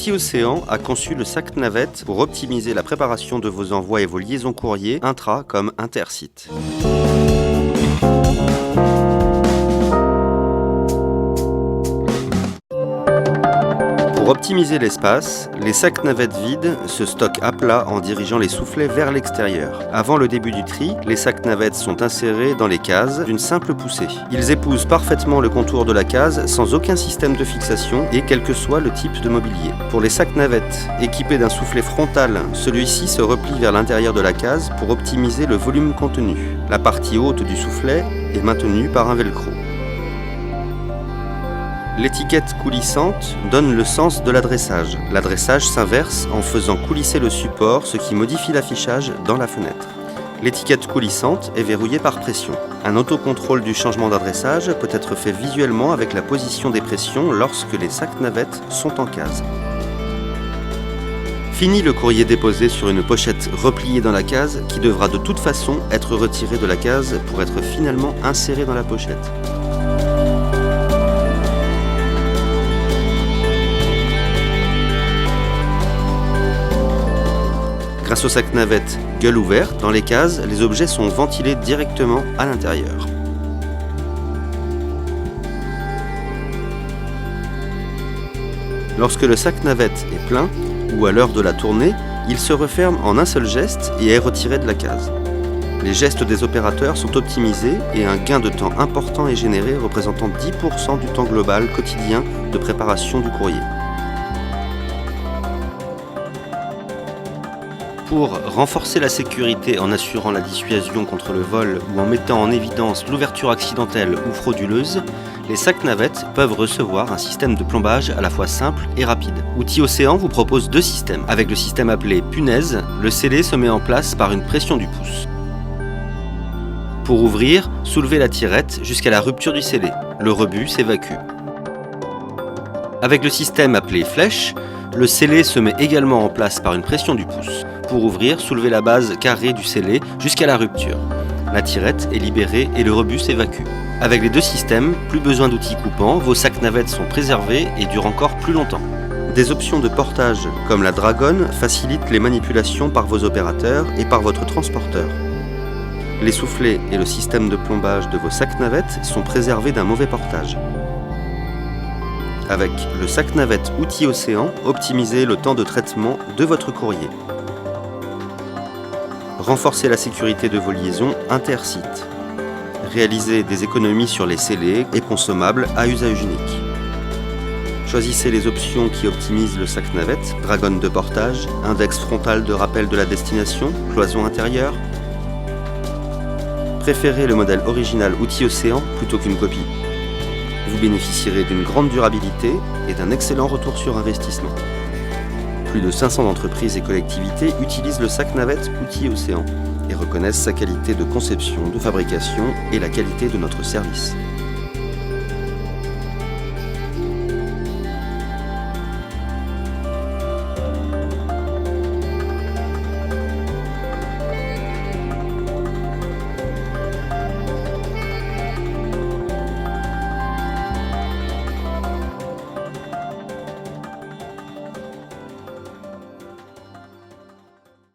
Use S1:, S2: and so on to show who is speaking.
S1: Outils Océan a conçu le sac navette pour optimiser la préparation de vos envois et vos liaisons courriers intra comme intersites. Pour optimiser l'espace, les sacs navettes vides se stockent à plat en dirigeant les soufflets vers l'extérieur. Avant le début du tri, les sacs navettes sont insérés dans les cases d'une simple poussée. Ils épousent parfaitement le contour de la case sans aucun système de fixation et quel que soit le type de mobilier. Pour les sacs navettes équipés d'un soufflet frontal, celui-ci se replie vers l'intérieur de la case pour optimiser le volume contenu. La partie haute du soufflet est maintenue par un velcro. L'étiquette coulissante donne le sens de l'adressage. L'adressage s'inverse en faisant coulisser le support, ce qui modifie l'affichage dans la fenêtre. L'étiquette coulissante est verrouillée par pression. Un autocontrôle du changement d'adressage peut être fait visuellement avec la position des pressions lorsque les sacs navettes sont en case. Fini le courrier déposé sur une pochette repliée dans la case qui devra de toute façon être retiré de la case pour être finalement inséré dans la pochette. Grâce au sac navette gueule ouverte, dans les cases, les objets sont ventilés directement à l'intérieur. Lorsque le sac navette est plein, ou à l'heure de la tournée, il se referme en un seul geste et est retiré de la case. Les gestes des opérateurs sont optimisés et un gain de temps important est généré représentant 10% du temps global quotidien de préparation du courrier. Pour renforcer la sécurité en assurant la dissuasion contre le vol ou en mettant en évidence l'ouverture accidentelle ou frauduleuse, les sacs navettes peuvent recevoir un système de plombage à la fois simple et rapide. Outils Océan vous propose deux systèmes. Avec le système appelé punaise, le scellé se met en place par une pression du pouce. Pour ouvrir, soulevez la tirette jusqu'à la rupture du scellé. Le rebut s'évacue. Avec le système appelé flèche, le scellé se met également en place par une pression du pouce. Pour ouvrir, soulevez la base carrée du scellé jusqu'à la rupture. La tirette est libérée et le rebut s'évacue. Avec les deux systèmes, plus besoin d'outils coupants, vos sacs navettes sont préservés et durent encore plus longtemps. Des options de portage comme la Dragon facilitent les manipulations par vos opérateurs et par votre transporteur. Les soufflets et le système de plombage de vos sacs navettes sont préservés d'un mauvais portage. Avec le sac navette Outils Océan, optimisez le temps de traitement de votre courrier. Renforcez la sécurité de vos liaisons intersites. Réalisez des économies sur les scellés et consommables à usage unique. Choisissez les options qui optimisent le sac navette, Dragon de portage, index frontal de rappel de la destination, cloison intérieure. Préférez le modèle original Outils Océan plutôt qu'une copie. Vous bénéficierez d'une grande durabilité et d'un excellent retour sur investissement. Plus de 500 entreprises et collectivités utilisent le sac navette Outils Océan et reconnaissent sa qualité de conception, de fabrication et la qualité de notre service.